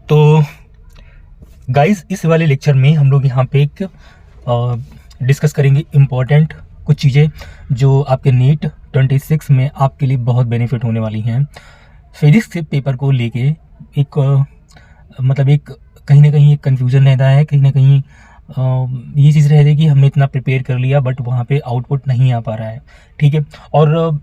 तो गाइस इस वाले लेक्चर में हम लोग यहाँ पे एक डिस्कस करेंगे इम्पोर्टेंट कुछ चीज़ें जो आपके नीट 26 में आपके लिए बहुत बेनिफिट होने वाली हैं। फिजिक्स के पेपर को लेके एक मतलब एक कहीं ना कहीं एक कन्फ्यूज़न रहता है, कहीं ना कहीं ये चीज़ रहती है कि हमने इतना प्रिपेयर कर लिया बट वहाँ पे आउटपुट नहीं आ पा रहा है। ठीक है, और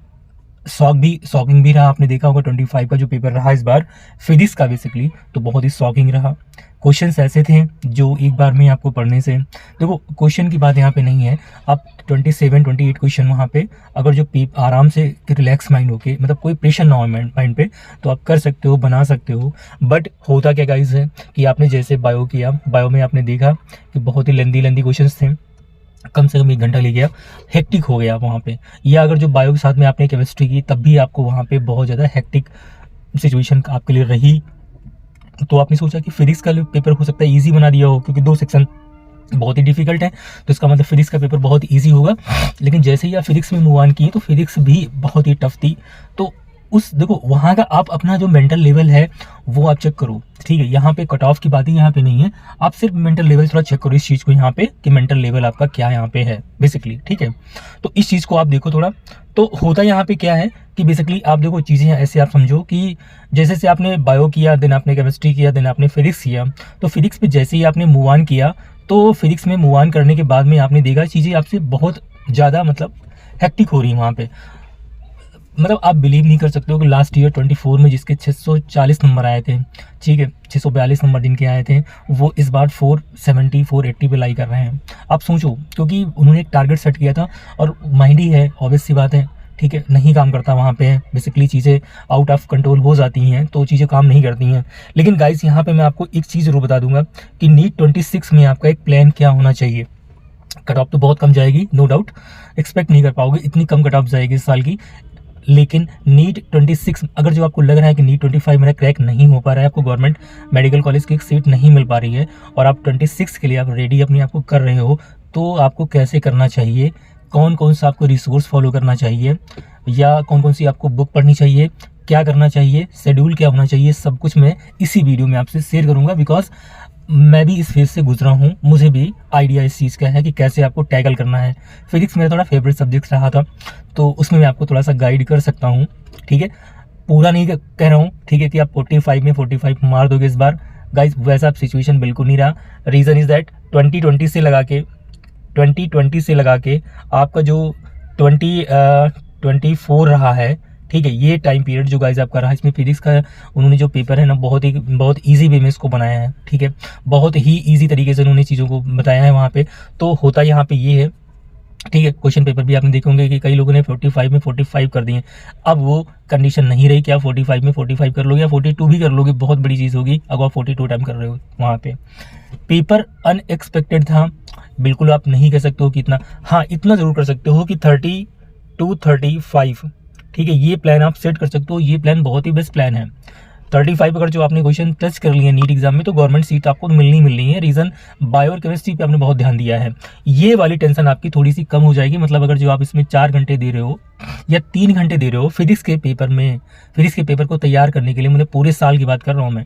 शॉकिंग भी रहा। आपने देखा होगा 25 का जो पेपर रहा इस बार फिजिक्स का बेसिकली, तो बहुत ही शॉकिंग रहा। क्वेश्चंस ऐसे थे जो एक बार में आपको पढ़ने से, देखो क्वेश्चन की बात यहाँ पे नहीं है, आप 27-28 क्वेश्चन वहाँ पे अगर जो आराम से रिलैक्स माइंड होके, मतलब कोई प्रेशर ना हो माइंड पे, तो आप कर सकते हो, बना सकते हो। बट होता क्या गाइस है कि आपने जैसे बायो किया, बायो में आपने देखा कि बहुत ही लेंदी क्वेश्चन थे, कम से कम 1 घंटा ले गया, हेक्टिक हो गया वहाँ पे। या अगर जो बायो के साथ में आपने केमिस्ट्री की तब भी आपको वहाँ पे बहुत ज़्यादा हेक्टिक सिचुएशन आपके लिए रही, तो आपने सोचा कि फिजिक्स का पेपर हो सकता है ईजी बना दिया हो, क्योंकि 2 सेक्शन बहुत ही डिफिकल्ट है, तो इसका मतलब फिजिक्स का पेपर बहुत ईजी होगा। लेकिन जैसे ही आप फिजिक्स में मूव ऑन किए तो फिजिक्स भी बहुत ही टफ थी। तो उस देखो वहाँ का आप अपना जो मेंटल लेवल है वो आप चेक करो। ठीक है, यहाँ पे कट ऑफ की बात ही यहाँ पे नहीं है, आप सिर्फ मेंटल लेवल थोड़ा चेक करो इस चीज़ को यहाँ पे कि मेंटल लेवल आपका क्या यहाँ पे है बेसिकली। ठीक है, तो इस चीज़ को आप देखो थोड़ा। तो होता यहाँ पे क्या है कि बेसिकली आप देखो चीज़ें ऐसे आप समझो कि जैसे से आपने बायो किया, देन आपने केमिस्ट्री किया, देन आपने फिजिक्स किया, तो फिजिक्स पे जैसे ही आपने मूव ऑन किया तो फिजिक्स में मूव ऑन करने के बाद में आपने देखा चीज़ें आपसे बहुत ज़्यादा मतलब हेक्टिक हो रही हैं वहाँ पे। मतलब आप बिलीव नहीं कर सकते हो कि लास्ट ईयर 24 में जिसके 640 नंबर आए थे, ठीक है 642 नंबर जिनके आए थे, वो इस बार 470-480 पे लाई कर रहे हैं। आप सोचो, क्योंकि उन्होंने एक टारगेट सेट किया था और माइंड ही है, ऑब्वियस सी बात है। ठीक है, नहीं काम करता वहाँ पे, बेसिकली चीज़ें आउट ऑफ कंट्रोल हो जाती हैं तो चीज़ें काम नहीं करती हैं। लेकिन गाइस यहाँ पे मैं आपको एक चीज़ जरूर बता दूंगा कि नीट 26 में आपका एक प्लान क्या होना चाहिए। कट ऑफ तो बहुत कम जाएगी, नो डाउट, एक्सपेक्ट नहीं कर पाओगे इतनी कम कट ऑफ जाएगी इस साल की। लेकिन नीट 26 अगर जो आपको लग रहा है कि नीट 25 मेरा क्रैक नहीं हो पा रहा है, आपको गवर्नमेंट मेडिकल कॉलेज की एक सीट नहीं मिल पा रही है और आप 26 के लिए आप रेडी अपने आप को कर रहे हो, तो आपको कैसे करना चाहिए, कौन कौन सा आपको रिसोर्स फॉलो करना चाहिए, या कौन कौन सी आपको बुक पढ़नी चाहिए, क्या करना चाहिए, शेड्यूल क्या होना चाहिए, सब कुछ मैं इसी वीडियो में आपसे शेयर करूंगा। बिकॉज मैं भी इस फेज से गुजरा हूँ, मुझे भी आइडिया इस चीज़ का है कि कैसे आपको टैकल करना है। फिजिक्स मेरा थोड़ा फेवरेट सब्जेक्ट रहा था, तो उसमें मैं आपको थोड़ा सा गाइड कर सकता हूँ। ठीक है, पूरा नहीं कह रहा हूँ, ठीक है, कि आप 45 में 45 मार दोगे इस बार। गाइस वैसा सिचुएशन बिल्कुल नहीं रहा। रीज़न इज़ दैट 2020 से लगा के आपका जो 2024 रहा है, ठीक है, ये टाइम पीरियड जो गाइस आपका रहा, इसमें फिजिक्स का उन्होंने जो पेपर है ना बहुत ईजी वे में इसको बनाया है। ठीक है, बहुत ही ईजी तरीके से उन्होंने चीज़ों को बताया है वहाँ पे। तो होता यहाँ पे ये है, ठीक है, क्वेश्चन पेपर भी आपने देखे होंगे कि कई लोगों ने 45 में 45 कर दिए। अब वो कंडीशन नहीं रही कि आप 45 में 45 कर लोगे या 42 भी कर लोगे, बहुत बड़ी चीज़ होगी अगर आप 42 टाइम कर रहे हो। वहाँ पे पेपर अनएक्सपेक्टेड था, बिल्कुल आप नहीं कह सकते हो कि इतना, हाँ इतना ज़रूर कर सकते हो कि 30-35, ठीक है, ये प्लान आप सेट कर सकते हो। ये प्लान बहुत ही बेस्ट प्लान है। 35 अगर जो आपने क्वेश्चन टच कर लिए नीट एग्जाम में तो गवर्नमेंट सीट आपको मिलनी है। रीज़न बायो और केमिस्ट्री पे आपने बहुत ध्यान दिया है, ये वाली टेंशन आपकी थोड़ी सी कम हो जाएगी। मतलब अगर जो आप इसमें 4 घंटे दे रहे हो या 3 घंटे दे रहे हो फिजिक्स के पेपर में, फिजिक्स के पेपर को तैयार करने के लिए, मतलब पूरे साल की बात कर रहा हूँ मैं।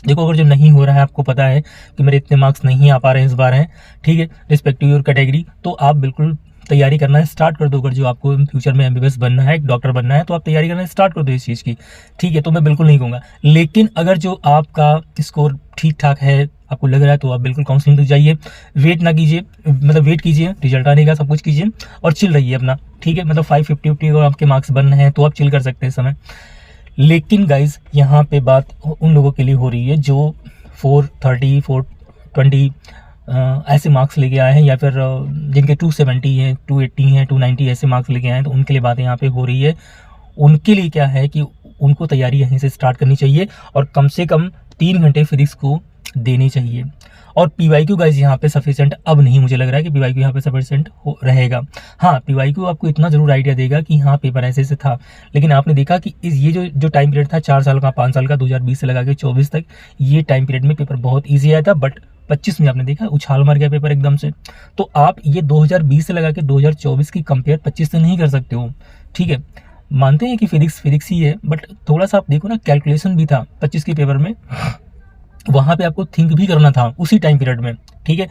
देखो अगर जो नहीं हो रहा है, आपको पता है कि मेरे इतने मार्क्स नहीं आ पा रहे हैं इस बार हैं, ठीक है, रिस्पेक्टिव योर कैटेगरी, तो आप बिल्कुल तैयारी करना है स्टार्ट कर दो। अगर जो आपको फ्यूचर में एमबीबीएस बनना है, एक डॉक्टर बनना है, तो आप तैयारी करना स्टार्ट कर दो इस चीज़ की। ठीक है, तो मैं बिल्कुल नहीं कहूँगा। लेकिन अगर जो आपका स्कोर ठीक ठाक है, आपको लग रहा है, तो आप बिल्कुल काउंसलिंग तक जाइए, वेट ना कीजिए, मतलब वेट कीजिए, रिजल्ट आने का, सब कुछ कीजिए और चिल रहिए अपना। ठीक है, मतलब 550 अगर आपके मार्क्स बन रहे हैं तो आप चिल कर सकते हैं इस समय। लेकिन गाइज यहाँ पे बात उन लोगों के लिए हो रही है जो 430, 420 ऐसे मार्क्स लेके आए हैं, या फिर जिनके 270 हैं, 280 हैं, 290 ऐसे मार्क्स लेके आए हैं, तो उनके लिए बातें यहाँ पे हो रही है। उनके लिए क्या है कि उनको तैयारी यहीं से स्टार्ट करनी चाहिए और कम से कम 3 घंटे फिजिक्स को देनी चाहिए। और पीवाईक्यू गाइस यहाँ पे सफिशिएंट अब नहीं, मुझे लग रहा है कि पीवाईक्यू यहाँ पे सफिशिएंट रहेगा। हाँ, पीवाईक्यू आपको इतना जरूर आइडिया देगा कि हाँ पेपर ऐसे से था, लेकिन आपने देखा कि ये जो टाइम पीरियड था 4 साल का, 5 साल का, 2020 से लगा के 24 तक, ये टाइम पीरियड में पेपर बहुत ईजी आया था। बट 25 में आपने देखा उछाल मार गया पेपर एकदम से। तो आप ये 2020 से लगा के 2024 की कंपेयर 25 से नहीं कर सकते हो। ठीक है, मानते हैं कि फिजिक्स ही है, बट थोड़ा सा आप देखो ना, कैलकुलेशन भी था 25 के पेपर में। वहाँ पे आपको थिंक भी करना था उसी टाइम पीरियड में, ठीक है।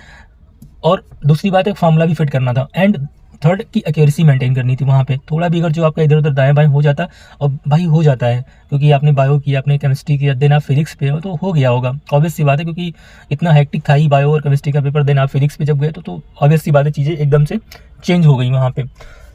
और दूसरी बात है फार्मूला भी फिट करना था, एंड थर्ड की एक्यूरेसी मेंटेन करनी थी। वहाँ पे थोड़ा भी अगर जो आपका इधर उधर दाएं बाएं हो जाता, और भाई हो जाता है क्योंकि आपने बायो किया, आपने केमिस्ट्री किया, देन आप फिजिक्स पे हो तो हो गया होगा, ऑब्वियस सी बात है, क्योंकि इतना हेक्टिक था ही बायो और केमिस्ट्री का पेपर, देन आप फिजिक्स पे जब गए तो ऑब्वियस सी बात है चीज़ें एकदम से चेंज हो गई वहाँ पे।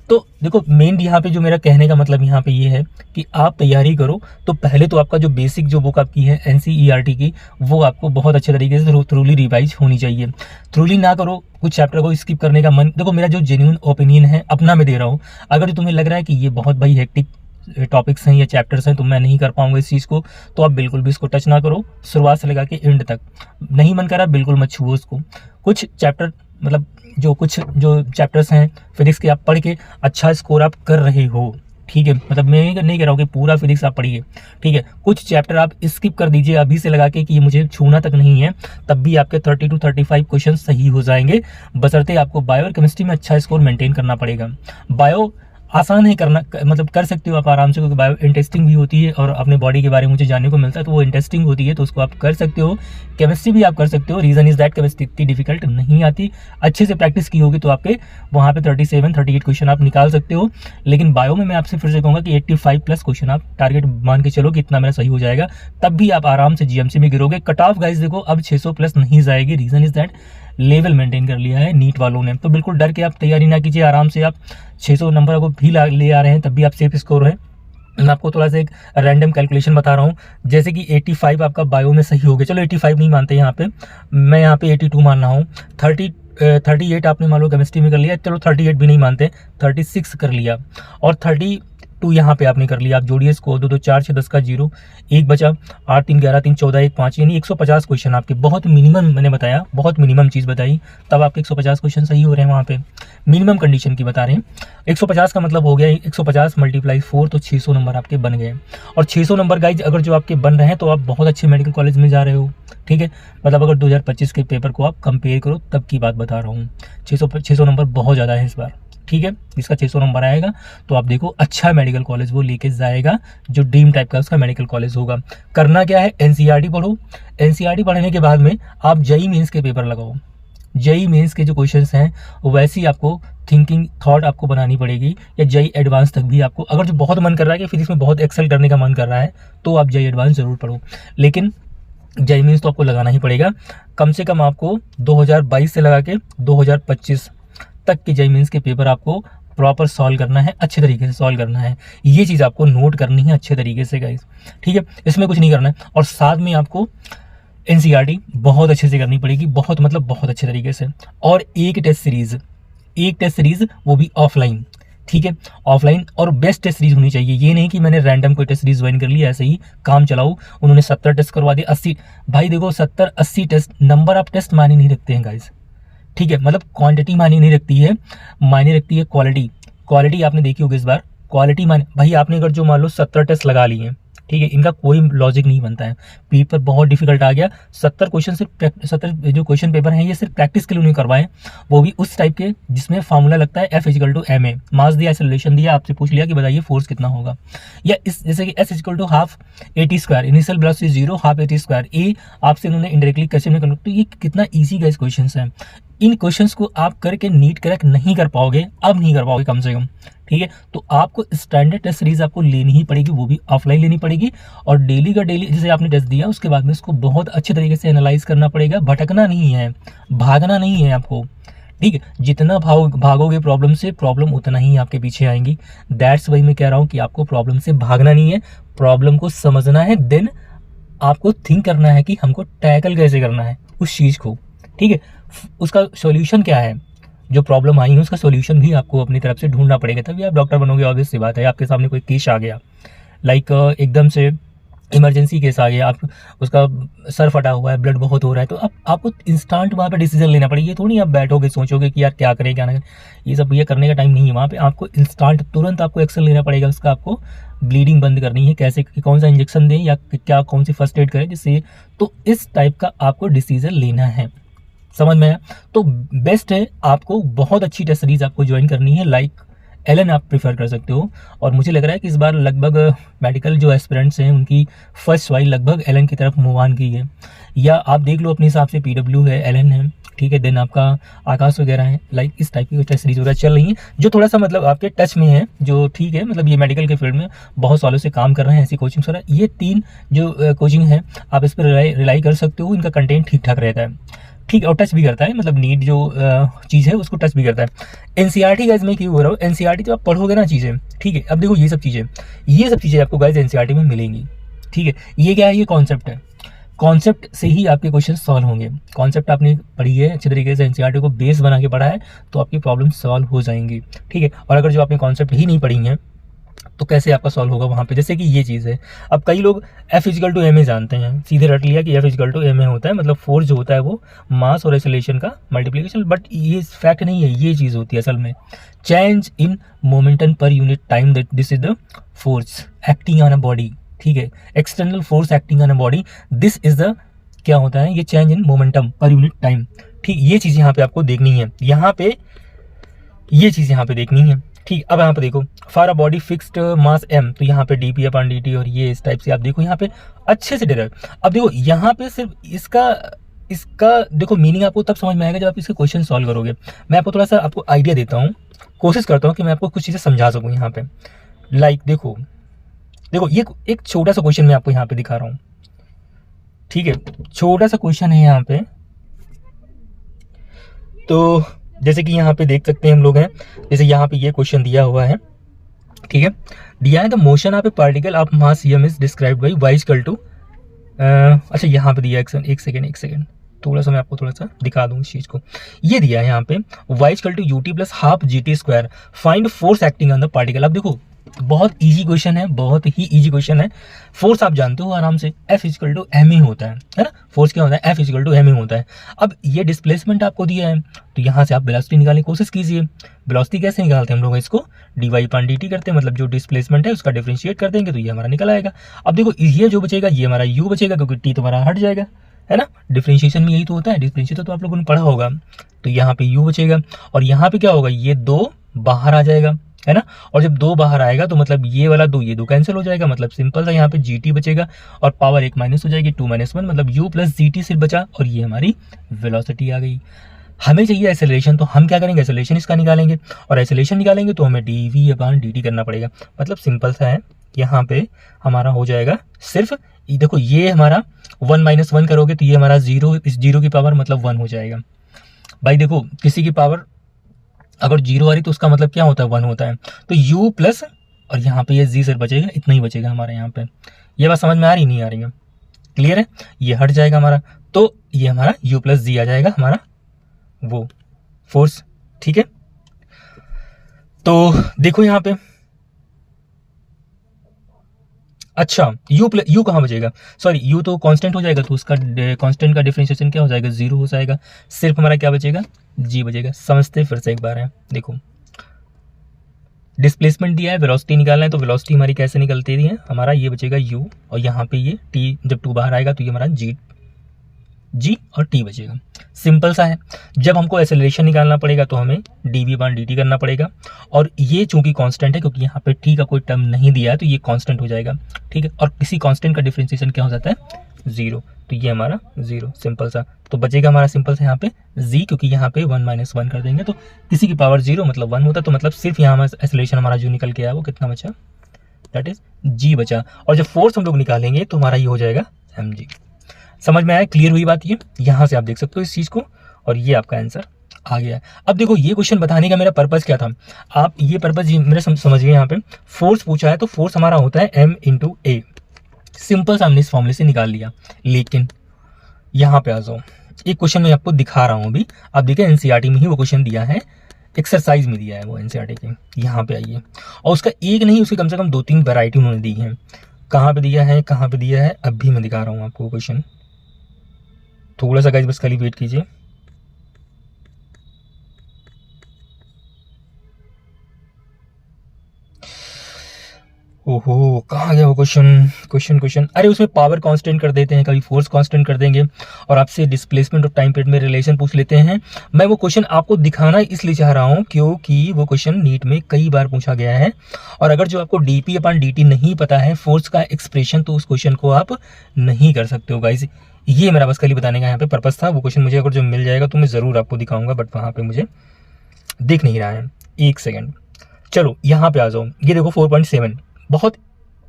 तो देखो मेन यहाँ पे जो मेरा कहने का मतलब यहाँ पे ये है कि आप तैयारी करो तो पहले तो आपका जो बेसिक जो बुक आपकी है एनसीईआरटी की, वो आपको बहुत अच्छे तरीके से थ्रूली रिवाइज होनी चाहिए। थ्रूली ना करो, कुछ चैप्टर को स्किप करने का मन, देखो मेरा जो जेन्युइन ओपिनियन है अपना मैं दे रहा हूँ। अगर तुम्हें लग रहा है कि ये बहुत भाई हेक्टिक टॉपिक्स हैं या चैप्टर्स हैं तो मैं नहीं कर पाऊंगा इस चीज़ को, तो आप बिल्कुल भी इसको टच ना करो शुरुआत से लगा के एंड तक। नहीं मन करा बिल्कुल मत छुओ उसको। कुछ चैप्टर मतलब जो चैप्टर्स हैं फिजिक्स के आप पढ़ के अच्छा स्कोर आप कर रहे हो, ठीक है, मतलब मैं नहीं कह रहा हूँ कि पूरा फिजिक्स आप पढ़िए, ठीक है, कुछ चैप्टर आप स्किप कर दीजिए अभी से लगा के कि ये मुझे छूना तक नहीं है, तब भी आपके 30 to 35 क्वेश्चन सही हो जाएंगे, बशर्ते आपको बायो और केमिस्ट्री में अच्छा स्कोर मेंटेन करना पड़ेगा। बायो आसान है करना, मतलब कर सकते हो आप आराम से, क्योंकि बायो इंटरेस्टिंग भी होती है और अपने बॉडी के बारे में मुझे जानने को मिलता है तो वो इंटरेस्टिंग होती है, तो उसको आप कर सकते हो। केमिस्ट्री भी आप कर सकते हो, रीज़न इज दैट केमिस्ट्री इतनी डिफिकल्ट नहीं आती, अच्छे से प्रैक्टिस की होगी तो आपके वहाँ पे 37-38 क्वेश्चन आप निकाल सकते हो। लेकिन बायो में मैं आपसे फिर से कहूँगा कि 85 प्लस क्वेश्चन आप टारगेट मान के चलो कि इतना मेरा सही हो जाएगा, तब भी आप आराम से जीएमसी में गिरोगे। कट ऑफ गाइस देखो अब 600 प्लस नहीं जाएगी, reason is that level maintain कर लिया है नीट वालों ने, तो बिल्कुल डर के आप तैयारी ना कीजिए, आराम से आप 600 नंबर को भी ले आ रहे हैं तब भी आप सेफ स्कोर है। मैं आपको थोड़ा सा एक रैंडम कैलकुलेशन बता रहा हूँ, जैसे कि 85 आपका बायो में सही हो गया, चलो 85 नहीं मानते यहाँ पे, मैं यहाँ पे 82 मान रहा हूँ। 38 आपने मान लो केमिस्ट्री में कर लिया, चलो 38 भी नहीं मानते, 36 कर लिया, और 32 यहाँ पे आपने कर लिया। आप जोड़िए इसको, 2 2 4 6 10 का 0 1 बचा, 8 3 11 3 14 1 5, यानी 150 क्वेश्चन आपके, बहुत मिनिमम मैंने बताया, बहुत मिनिमम चीज़ बताई, तब आपके 150 क्वेश्चन सही हो रहे हैं वहाँ पे, मिनिमम कंडीशन की बता रहे हैं। 150 का मतलब हो गया 150 × 4 तो 600 नंबर आपके बन गए। और 600 नंबर गाइज अगर जो आपके बन रहे हैं तो आप बहुत अच्छे मेडिकल कॉलेज में जा रहे हो, ठीक है, मतलब अगर 2025 के पेपर को आप कंपेयर करो तब की बात बता रहा हूँ। 600 नंबर बहुत ज़्यादा है इस बार, ठीक है, इसका 600 नंबर आएगा तो आप देखो अच्छा मेडिकल कॉलेज वो लेके जाएगा, जो ड्रीम टाइप का उसका मेडिकल कॉलेज होगा। करना क्या है, एनसीईआरटी पढ़ो, एनसीईआरटी पढ़ने के बाद में आप जेईई मेंस के पेपर लगाओ। जेईई मेंस के जो क्वेश्चंस हैं वैसे ही आपको थिंकिंग थॉट आपको बनानी पड़ेगी, या जेईई एडवांस तक भी आपको, अगर जो बहुत मन कर रहा है कि फिजिक्स में बहुत एक्सेल करने का मन कर रहा है तो आप जेईई एडवांस जरूर पढ़ो, लेकिन जेईई मेंस तो आपको लगाना ही पड़ेगा। कम से कम आपको 2022 से लगा के 2025 तक के जेईई मेंस के पेपर आपको प्रॉपर सॉल्व करना है, अच्छे तरीके से सॉल्व करना है, ये चीज़ आपको नोट करनी है अच्छे तरीके से गाइस, ठीक है, इसमें कुछ नहीं करना है। और साथ में आपको एनसीईआरटी बहुत अच्छे से करनी पड़ेगी, बहुत मतलब बहुत अच्छे तरीके से, और एक टेस्ट सीरीज वो भी ऑफलाइन, ठीक है, ऑफलाइन, और बेस्ट टेस्ट सीरीज होनी चाहिए। ये नहीं कि मैंने रैंडम कोई टेस्ट सीरीज ज्वाइन कर लिया ऐसे ही काम चलाओ, उन्होंने 70 टेस्ट करवा दिए, 80, भाई देखो 70-80 टेस्ट, नंबर ऑफ टेस्ट मायने नहीं रखते हैं गाइस, ठीक है, मतलब क्वांटिटी मायने नहीं रखती है, मायने रखती है क्वालिटी आपने देखी होगी इस बार, क्वालिटी मायने, भाई आपने अगर जो मान लो 70 टेस्ट लगा लिए हैं, ठीक है, इनका कोई लॉजिक नहीं बनता है, पेपर बहुत डिफिकल्ट आ गया, 70 क्वेश्चन सिर्फ 70 जो क्वेश्चन पेपर हैं ये सिर्फ प्रैक्टिस के लिए उन्हें करवाएं, वो भी उस टाइप के जिसमें फार्मूला लगता है F=ma, मास दिया, एक्सेलरेशन दिया, आपसे पूछ लिया कि बताइए फोर्स कितना होगा, या इस जैसे कि S=half at², initial velocity 0 half at², ए आपसे उन्होंने इनडायरेक्टली कैसे में कन्वर्ट, तो ये कितना ईजी गाइस क्वेश्चंस हैं, इन क्वेश्चंस को आप करके नीट क्रैक नहीं कर पाओगे, अब नहीं कर पाओगे कम से कम, ठीक है, तो आपको स्टैंडर्ड टेस्ट सीरीज आपको लेनी ही पड़ेगी, वो भी ऑफलाइन लेनी पड़ेगी, और डेली का डेली जैसे आपने टेस्ट दिया उसके बाद में इसको बहुत अच्छे तरीके से एनालाइज करना पड़ेगा, भटकना नहीं है, भागना नहीं है आपको, ठीक है, जितना भागोगे प्रॉब्लम से, प्रॉब्लम उतना ही आपके पीछे आएंगी। दैट्स वही मैं कह रहा हूँ कि आपको प्रॉब्लम से भागना नहीं है, प्रॉब्लम को समझना है, देन आपको थिंक करना है कि हमको टैकल कैसे करना है उस चीज़ को, ठीक है, उसका सॉल्यूशन क्या है, जो प्रॉब्लम आई है उसका सॉल्यूशन भी आपको अपनी तरफ से ढूंढना पड़ेगा, तभी आप डॉक्टर बनोगे। ऑब्वियस सी बात है, आपके सामने कोई केस आ गया, लाइक एकदम से इमरजेंसी केस आ गया, आप उसका सर फटा हुआ है, ब्लड बहुत हो रहा है, तो आपको इंस्टेंट वहाँ पे डिसीजन लेना पड़ेगा, ये थोड़ी आप बैठोगे सोचोगे कि यार क्या करें क्या ना करें, ये सब भैया करने का टाइम नहीं है, वहाँ पे आपको इंस्टेंट तुरंत आपको एक्शन लेना पड़ेगा, उसका आपको ब्लीडिंग बंद करनी है, कैसे कौन सा इंजेक्शन दें या क्या कौन सी फर्स्ट एड करें जिससे, तो इस टाइप का आपको डिसीजन लेना है, समझ में आया। तो बेस्ट है आपको बहुत अच्छी टेस्ट सीरीज आपको ज्वाइन करनी है, लाइक एलन आप प्रीफर कर सकते हो। और मुझे लग रहा है कि इस बार लगभग मेडिकल जो एस्पिरेंट्स हैं उनकी फर्स्ट चॉइस लगभग एलन की तरफ मूव ऑन की है। या आप देख लो अपने हिसाब से PW है, एलन है, ठीक है, देन आपका आकाश वगैरह है, लाइक इस टाइप की टेस्ट सीरीज वगैरह चल रही है जो थोड़ा सा मतलब आपके टच में है, जो ठीक है, मतलब ये मेडिकल के फील्ड में बहुत सालों से काम कर रहे हैं, ऐसी कोचिंग वगैरह। ये 3 जो कोचिंग है आप इस पर रिलाई कर सकते हो, इनका कंटेंट ठीक ठाक रहता है, ठीक है, और टच भी करता है, मतलब नीट जो चीज़ है उसको टच भी करता है। एनसीईआरटी गाइज मैं क्यों बोल रहा हूँ, एनसीईआरटी जब आप पढ़ोगे ना चीज़ें, ठीक है, अब देखो ये सब चीज़ें आपको गाइज एनसीईआरटी में मिलेंगी, ठीक है। ये क्या है, ये कॉन्सेप्ट है, कॉन्सेप्ट से ही आपके क्वेश्चन सॉल्व होंगे। कॉन्सेप्ट आपने पढ़ी है अच्छे तरीके से, एनसीईआरटी को बेस बना के पढ़ा है, तो आपकी प्रॉब्लम सॉल्व हो जाएंगी, ठीक है। और अगर जो आपने कॉन्सेप्ट ही नहीं पढ़ी है तो कैसे आपका सॉल्व होगा वहाँ पे। जैसे कि ये चीज़ है, अब कई लोग F=ma जानते हैं, सीधे रट लिया कि F=ma होता है, मतलब फोर्स जो होता है वो मास और एक्सेलरेशन का मल्टीप्लिकेशन, बट ये फैक्ट नहीं है, ये चीज़ होती है असल में change in momentum per unit time, that this is the force acting on a body, ठीक है, external force acting on a body, this is the क्या होता है, ये change in momentum per unit time, ठीक। ये चीज़ यहाँ पे आपको देखनी है, यहाँ पे ये चीज़ यहाँ पे देखनी है, ठीक। अब यहाँ पे देखो for a body fixed mass m, तो यहाँ पे dp/dt और ये इस टाइप से आप देखो यहाँ पे अच्छे से डेराइव। अब देखो यहाँ पे सिर्फ इसका देखो मीनिंग आपको तब समझ में आएगा जब आप इसके क्वेश्चन सॉल्व करोगे। मैं आपको थोड़ा सा आपको आइडिया देता हूँ, कोशिश करता हूँ कि मैं आपको कुछ चीज़ें समझा सकूँ यहाँ पे। लाइक देखो ये एक छोटा सा क्वेश्चन मैं आपको यहाँ पे दिखा रहा हूँ, ठीक है, छोटा सा क्वेश्चन है यहाँ पे। तो जैसे कि यहाँ पे देख सकते हैं हम लोग हैं, जैसे यहाँ पे ये क्वेश्चन दिया हुआ है, ठीक है, दिया है the motion of a particle of mass m is described by y equal to, अच्छा यहाँ पे दिया एक सेकेंड थोड़ा सा मैं आपको थोड़ा सा दिखा दूँ इस चीज़ को। ये दिया है यहाँ पे y equal to ut plus half GT², find force acting on the particle. अब देखो बहुत इजी क्वेश्चन है, बहुत ही इजी क्वेश्चन है। फोर्स आप जानते हो आराम से, F=ma होता है ना, फोर्स क्या होता है, F=ma होता है। अब ये डिस्प्लेसमेंट आपको दिया है, तो यहाँ से आप वेलोसिटी निकालने की कोशिश कीजिए। वेलोसिटी कैसे निकालते हैं हम लोग, इसको dy/dt करते हैं, मतलब जो डिस्प्लेसमेंट है उसका डिफरेंशिएट कर देंगे तो ये हमारा निकल आएगा। अब देखो ये जो बचेगा ये हमारा u बचेगा, क्योंकि t तो हमारा हट जाएगा, है ना, डिफरेंशिएशन में यही तो होता है, डिफरेंशिएशन तो आप लोगों ने पढ़ा होगा। तो यहाँ पे u बचेगा और यहाँ पे क्या होगा, ये 2 बाहर आ जाएगा, है ना, और जब 2 बाहर आएगा तो मतलब ये वाला 2 ये 2 कैंसिल हो जाएगा, मतलब सिंपल सा यहाँ पे gt बचेगा और पावर 1 माइनस हो जाएगी, 2 - 1, मतलब u प्लस gt सिर्फ बचा और ये हमारी वेलोसिटी आ गई। हमें चाहिए एक्सेलरेशन, तो हम क्या करेंगे, एक्सेलरेशन इसका निकालेंगे, और एक्सेलरेशन निकालेंगे तो हमें dv/dt करना पड़ेगा। मतलब सिंपल सा है, यहाँ पे हमारा हो जाएगा सिर्फ देखो ये हमारा 1 - 1 करोगे तो ये हमारा 0, इस 0 की पावर मतलब 1 हो जाएगा। भाई देखो किसी की पावर अगर 0 आ रही तो उसका मतलब क्या होता है, 1 होता है। तो u प्लस और यहाँ पे ये z सिर्फ बचेगा, इतना ही बचेगा हमारे यहाँ पे। ये बात समझ में आ रही नहीं आ रही है, क्लियर है, ये हट जाएगा हमारा, तो ये हमारा u प्लस z आ जाएगा हमारा वो फोर्स, ठीक है। तो देखो यहाँ पे अच्छा u कहाँ बचेगा, सॉरी u तो कांस्टेंट हो जाएगा, तो उसका कांस्टेंट का डिफरेंशिएशन क्या हो जाएगा, 0 हो जाएगा, सिर्फ हमारा क्या बचेगा, g बचेगा। समझते फिर से एक बार है, देखो डिस्प्लेसमेंट दिया है, वेलोसिटी निकालना है, तो वेलोसिटी हमारी कैसे निकलती है, हमारा ये बचेगा u और यहाँ पे ये t, जब 2 बाहर आएगा तो ये हमारा g और t बचेगा। सिंपल सा है। जब हमको एक्सेलरेशन निकालना पड़ेगा तो हमें dv/dt करना पड़ेगा, और ये चूंकि कांस्टेंट है, क्योंकि यहाँ पे t का कोई टर्म नहीं दिया है तो ये कांस्टेंट हो जाएगा, ठीक है, और किसी कांस्टेंट का डिफरेंशिएशन क्या हो जाता है, 0, तो ये हमारा 0, सिंपल सा। तो बचेगा हमारा सिंपल सा यहाँ पे z, क्योंकि यहाँ पे 1 - 1 कर देंगे तो किसी की पावर 0 मतलब 1 होता है, तो मतलब सिर्फ यहाँ हमारा एक्सेलरेशन हमारा जो निकल के आया वो कितना बचा, दैट इज g बचा। और जब फोर्स हम लोग निकालेंगे तो हमारा ये हो जाएगा mg। समझ में आया, क्लियर हुई बात, ये यहाँ से आप देख सकते हो इस चीज़ को, और ये आपका आंसर आ गया है। अब देखो ये क्वेश्चन बताने का मेरा पर्पज़ क्या था, आप ये पर्पज़ मेरे समझ गए। यहाँ पे फोर्स पूछा है तो फोर्स हमारा होता है m/a, सिंपल सा हमने इस फॉर्मूले से निकाल लिया। लेकिन यहाँ पे आ जाओ, एक क्वेश्चन मैं आपको दिखा रहा हूँ अभी, आप देखिए एनसीईआरटी में ही वो क्वेश्चन दिया है, एक्सरसाइज में दिया है वो एनसीईआरटी के, यहाँ पे आइए, और उसका एक नहीं उसकी कम से कम 2-3 वैरायटी उन्होंने दी है। कहाँ पे दिया है, कहाँ पे दिया है, अभी मैं दिखा रहा हूँ आपको क्वेश्चन, थोड़ा सा गाइस बस खाली वेट कीजिए। ओहो, कहाँ गया वो क्वेश्चन। अरे उसमें पावर कांस्टेंट कर देते हैं, कभी फोर्स कांस्टेंट कर देंगे और आपसे डिस्प्लेसमेंट और टाइम पीरियड में रिलेशन पूछ लेते हैं। मैं वो क्वेश्चन आपको दिखाना इसलिए चाह रहा हूँ क्योंकि वो क्वेश्चन नीट में कई बार पूछा गया है। और अगर जो आपको dp/dt नहीं पता है फोर्स का एक्सप्रेशन, तो उस क्वेश्चन को आप नहीं कर सकते हो गाइज। ये मेरा बस खाली बताने का यहाँ पे पर्पस था। वो क्वेश्चन मुझे अगर जो मिल जाएगा तो मैं ज़रूर आपको दिखाऊंगा, बट वहाँ पे मुझे दिख नहीं रहा है। एक सेकेंड, चलो यहाँ पे आ जाओ। ये देखो 4.7, बहुत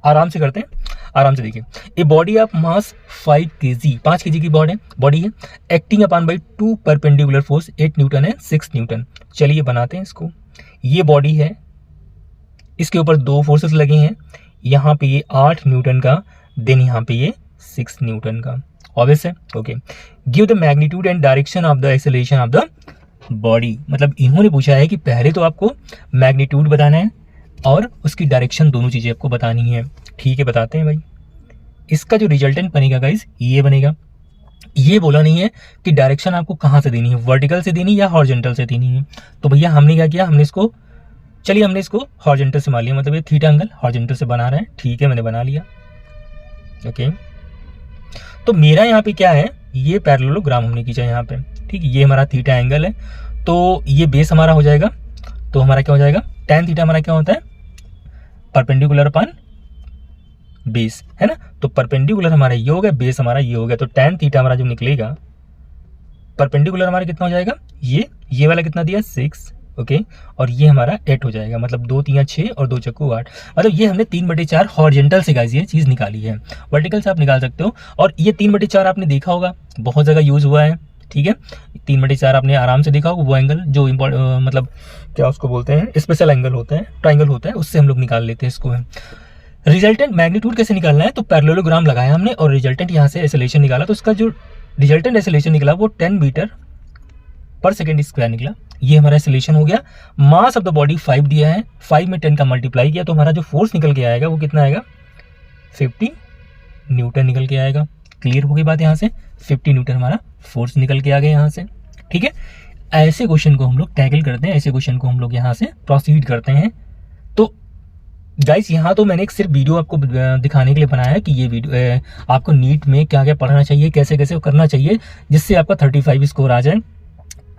आराम से करते हैं, आराम से देखिए। A body of mass 5 kg, 5 kg की बॉडी है, acting upon by 2 perpendicular force 8 Newton है 6 न्यूटन। चलिए बनाते हैं इसको। ये बॉडी है, इसके ऊपर 2 फोर्सेस लगे हैं, यहाँ पे ये 8 न्यूटन का, देन यहाँ पे ये 6 न्यूटन का। ऑब्वियस है, okay. Give the magnitude and direction of the acceleration of the body. मतलब इन्होंने पूछा है कि पहले तो आपको मैग्नीट्यूड बताना है और उसकी डायरेक्शन, दोनों चीज़ें आपको बतानी है। ठीक है, बताते हैं भाई। इसका जो रिजल्टेंट बनेगा गाइज, ये बनेगा। ये बोला नहीं है कि डायरेक्शन आपको कहाँ से देनी है, वर्टिकल से देनी या हॉरिजॉन्टल से देनी है। तो भैया हमने क्या किया, हमने इसको हॉरिजॉन्टल से मान लिया, मतलब ये थीटा एंगल हॉरिजॉन्टल से बना रहे हैं। ठीक है, मैंने बना लिया, ओके। तो मेरा यहाँ पे क्या है, ये पैरेललोग्राम हमने खींचा यहाँ पे, ठीक है। ये हमारा थीटा एंगल है, तो ये बेस हमारा हो जाएगा। तो हमारा क्या हो जाएगा, tan थीटा हमारा क्या होता है, परपेंडिकुलर अपॉन बेस, है ना। तो परपेंडिकुलर हमारा ये हो गया, बेस हमारा ये हो गया। तो tan थीटा हमारा जो निकलेगा, परपेंडिकुलर हमारा कितना हो जाएगा, ये वाला कितना दिया 6, ओके। और ये हमारा 8 हो जाएगा, मतलब 2 3 6 और 2 चक्कू 8। मतलब ये हमने 3/4 हॉरिजॉन्टल से गाइस ये चीज़ निकाली है। वर्टिकल से आप निकाल सकते हो। और ये 3/4 आपने देखा होगा, बहुत जगह यूज़ हुआ है, ठीक है। 3/4 आपने आराम से देखा होगा। वो एंगल जो मतलब क्या उसको बोलते हैं, स्पेशल एंगल होता है, ट्राइंगल होता है, उससे हम लोग निकाल लेते हैं इसको। रिजल्टेंट मैग्नीट्यूड कैसे निकालना है, तो पैरेललोग्राम लगाया हमने और रिजल्टेंट यहाँ से एक्सेलरेशन निकाला। तो उसका जो रिजल्टेंट एक्सेलरेशन निकला वो 10 मीटर पर सेकेंड स्क्वायर निकला। ये हमारा एक्सेलरेशन हो गया। मास ऑफ द बॉडी 5 दिया है, 5 में 10 का मल्टीप्लाई किया, तो हमारा जो फोर्स निकल के आएगा वो कितना आएगा, 50 न्यूटन निकल के आएगा। क्लियर हो गई बात, यहाँ से 50 न्यूटन हमारा फोर्स निकल के आ गया यहाँ से, ठीक है। ऐसे क्वेश्चन को हम लोग टैकल करते हैं, ऐसे क्वेश्चन को हम लोग यहाँ से प्रोसीड करते हैं। तो गाइस यहाँ तो मैंने एक सिर्फ वीडियो आपको दिखाने के लिए बनाया है कि ये वीडियो आपको नीट में क्या क्या पढ़ना चाहिए, कैसे कैसे करना चाहिए, जिससे आपका 35 स्कोर आ जाए।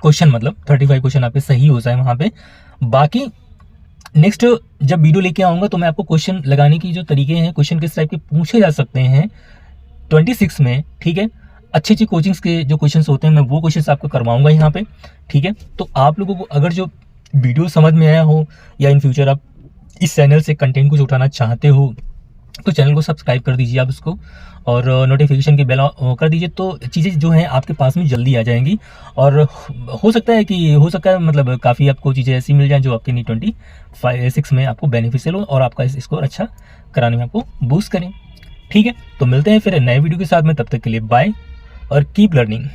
क्वेश्चन मतलब 35 क्वेश्चन आपके सही हो जाए वहाँ पे। बाकी नेक्स्ट जब वीडियो लेके आऊँगा तो मैं आपको क्वेश्चन लगाने की जो तरीके हैं, क्वेश्चन किस टाइप के पूछे जा सकते हैं 26 में, ठीक है। अच्छी अच्छी कोचिंग्स के जो क्वेश्चंस होते हैं मैं वो क्वेश्चंस आपको करवाऊंगा यहाँ पे, ठीक है। तो आप लोगों को अगर जो वीडियो समझ में आया हो या इन फ्यूचर आप इस चैनल से कंटेंट कुछ उठाना चाहते हो तो चैनल को सब्सक्राइब कर दीजिए आप इसको, और नोटिफिकेशन की बेल कर दीजिए, तो चीज़ें जो हैं आपके पास में जल्दी आ जाएंगी। और हो सकता है मतलब काफ़ी आपको चीज़ें ऐसी मिल जाएं जो आपके नीट 26 में आपको बेनिफिशियल हो और आपका स्कोर अच्छा कराने में आपको बूस्ट करें, ठीक है। तो मिलते हैं फिर नए वीडियो के साथ में, तब तक के लिए बाय और कीप लर्निंग।